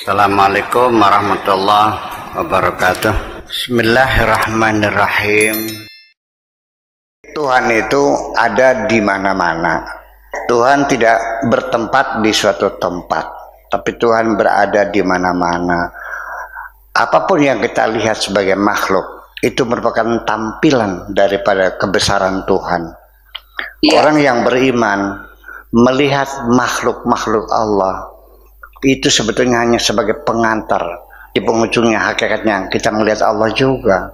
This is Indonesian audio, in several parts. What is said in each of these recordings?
Assalamualaikum warahmatullahi wabarakatuh. Bismillahirrahmanirrahim. Tuhan itu ada di mana-mana. Tuhan tidak bertempat di suatu tempat, tapi Tuhan berada di mana-mana. Apapun yang kita lihat sebagai makhluk, itu merupakan tampilan daripada kebesaran Tuhan. Orang yang beriman melihat makhluk-makhluk Allah itu sebetulnya hanya sebagai pengantar. Di penghujungnya hakikatnya kita melihat Allah juga.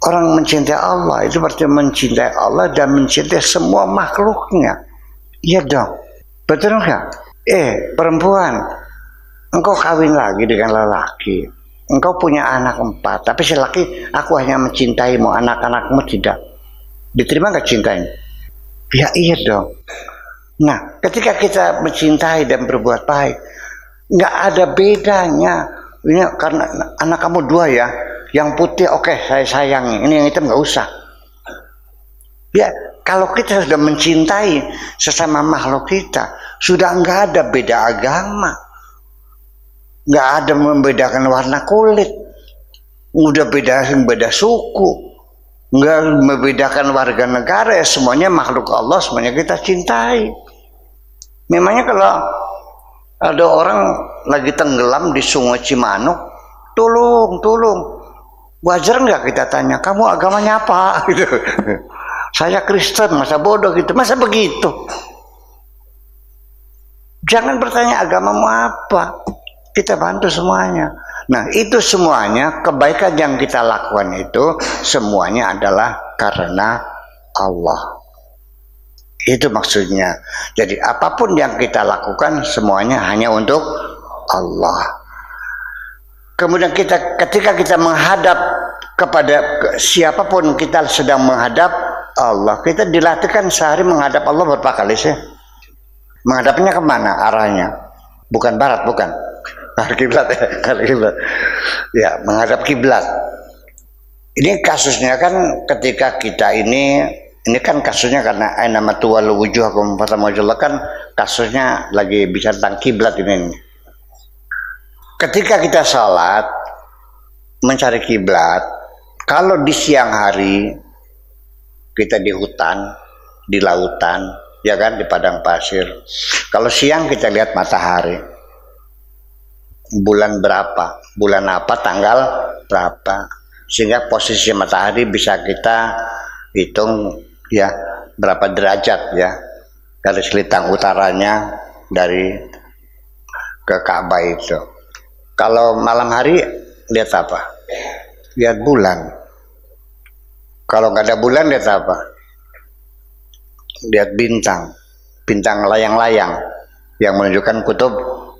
Orang mencintai Allah itu berarti mencintai Allah dan mencintai semua makhluknya. Iya dong, betul nggak? Perempuan, engkau kawin lagi dengan lelaki, engkau punya anak 4, tapi si laki, aku hanya mencintaimu, anak-anakmu tidak. Diterima nggak cintanya? Ya iya dong. Nah, ketika kita mencintai dan berbuat baik, nggak ada bedanya. Ini karena anak kamu 2 ya, yang putih oke, saya sayangi, ini yang hitam nggak usah. Ya, kalau kita sudah mencintai sesama makhluk kita, sudah nggak ada beda agama, nggak ada membedakan warna kulit, udah beda suku, nggak membedakan warga negara, ya semuanya makhluk Allah, semuanya kita cintai. Memangnya kalau ada orang lagi tenggelam di Sungai Cimanuk, tolong, wajar nggak kita tanya, kamu agamanya apa? Gitu. Saya Kristen, masa bodoh gitu, masa begitu? Jangan bertanya agamamu apa, kita bantu semuanya. Nah itu semuanya, kebaikan yang kita lakukan itu semuanya adalah karena Allah. Itu maksudnya. Jadi apapun yang kita lakukan semuanya hanya untuk Allah. Kemudian ketika kita menghadap kepada siapapun, kita sedang menghadap Allah. Kita dilatihkan sehari menghadap Allah berapa kali sih? Menghadapnya kemana arahnya? Bukan barat, bukan. Kiblat ya, kiblat. Ya, menghadap kiblat. Ini kasusnya kan ketika kita ini kan kasusnya karena nama tuwallu wujuhakum fathamawajullah, kan kasusnya lagi bicara tentang kiblat ini. Ketika kita salat mencari kiblat, kalau di siang hari kita di hutan, di lautan, ya kan, di padang pasir. Kalau siang kita lihat matahari. Bulan berapa, bulan apa, tanggal berapa, sehingga posisi matahari bisa kita hitung ya berapa derajat ya, garis lintang utaranya dari ke Ka'bah itu. Kalau malam hari lihat apa? Lihat bulan. Kalau nggak ada bulan lihat apa? Lihat bintang layang-layang yang menunjukkan kutub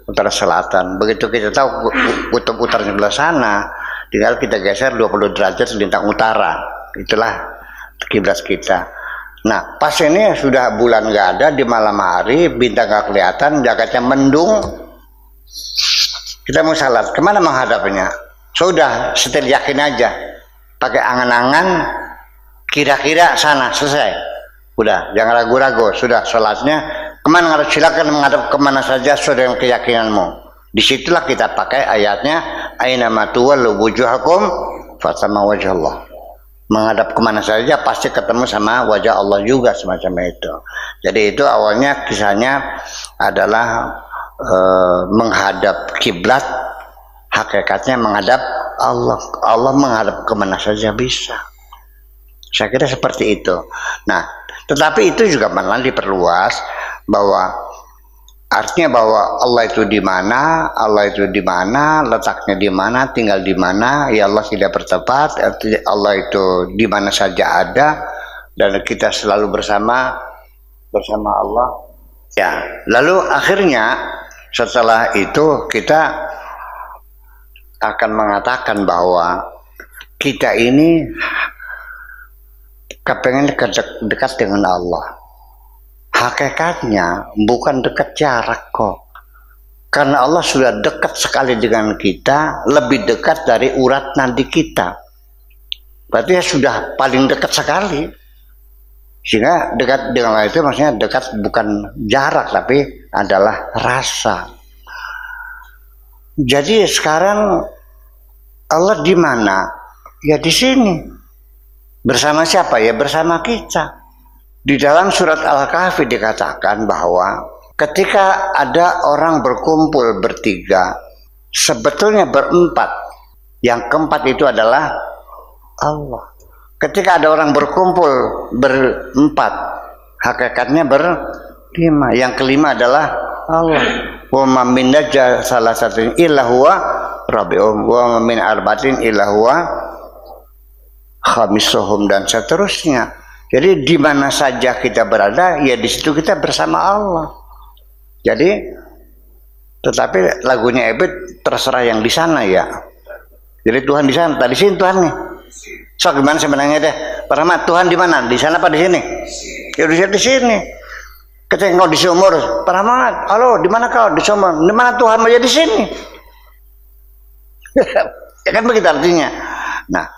utara selatan. Begitu kita tahu kutub utara sebelah sana, tinggal kita geser 20 derajat lintang utara. Itulah kiblat kita. Nah, pas ini sudah bulan nggak ada, di malam hari bintang nggak kelihatan, jagatnya mendung. Kita mau salat, kemana menghadapnya? Sudah, setel yakin aja, pakai angan-angan, kira-kira sana, selesai. Udah, jangan ragu-ragu, sudah salatnya kemana harus, silakan menghadap kemana saja sesuai dengan keyakinanmu. Disitulah kita pakai ayatnya, ainama tuwallu wujuhakum fathamma wajhallah. Menghadap kemana saja pasti ketemu sama wajah Allah juga, semacam itu. Jadi itu awalnya kisahnya adalah menghadap kiblat, hakikatnya menghadap Allah. Allah menghadap kemana saja bisa. Saya kira seperti itu. Nah, tetapi itu juga malah diperluas, bahwa artinya bahwa Allah itu di mana, letaknya di mana, tinggal di mana. Ya Allah tidak bertempat, Allah itu di mana saja ada, dan kita selalu bersama Allah. Ya, lalu akhirnya setelah itu kita akan mengatakan bahwa kita ini kepengen dekat dengan Allah. Hakikatnya bukan dekat jarak kok, karena Allah sudah dekat sekali dengan kita, lebih dekat dari urat nadi kita. Berarti ya sudah paling dekat sekali. Sehingga dekat dengan Allah itu maksudnya dekat bukan jarak, tapi adalah rasa. Jadi sekarang Allah di mana? Ya di sini. Bersama siapa? Ya bersama kita. Di dalam surat Al-Kahfi dikatakan bahwa ketika ada orang berkumpul bertiga, sebetulnya berempat. Yang keempat itu adalah Allah. Ketika ada orang berkumpul berempat, hakikatnya berlima. Yang kelima adalah Allah. Wa ma min najja salah satunya illa huwa rabi'um wa ma min arba'atin illa huwa khamisuhum, dan seterusnya. Jadi di mana saja kita berada, ya di situ kita bersama Allah. Jadi, tetapi lagunya Ebit terserah yang di sana ya. Jadi Tuhan di sana, tadi sini Tuhan nih. So gimana sebenarnya deh? Pak Rahmat, Tuhan di mana? Di sana apa di sini? Ya di sini. Ketika engkau di sumur, Pak Rahmat, halo, di mana kau? Di sumur. Di mana Tuhan? Ya di sini. Ya kan begitu artinya. Nah,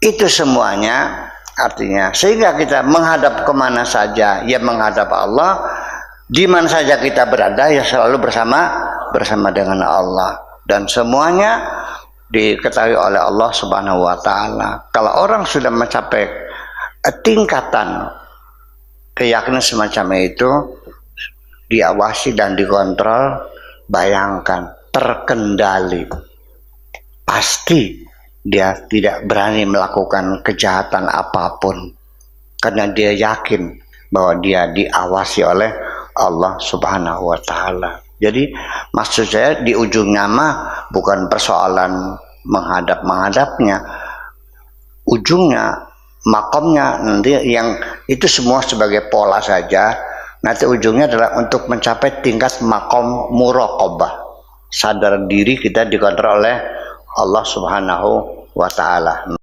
itu semuanya artinya sehingga kita menghadap kemana saja, ya menghadap Allah. Di mana saja kita berada, ya selalu bersama dengan Allah. Dan semuanya diketahui oleh Allah Subhanahu wa Ta'ala. Kalau orang sudah mencapai tingkatan keyakinan semacam itu, diawasi dan dikontrol, bayangkan terkendali, pasti dia tidak berani melakukan kejahatan apapun karena dia yakin bahwa dia diawasi oleh Allah Subhanahu wa Ta'ala. Jadi maksud saya di ujungnya mah bukan persoalan menghadapnya, ujungnya makomnya nanti yang itu semua sebagai pola saja. Nanti ujungnya adalah untuk mencapai tingkat makom muraqabah, sadar diri kita dikontrol oleh Allah Subhanahu wa Ta'ala.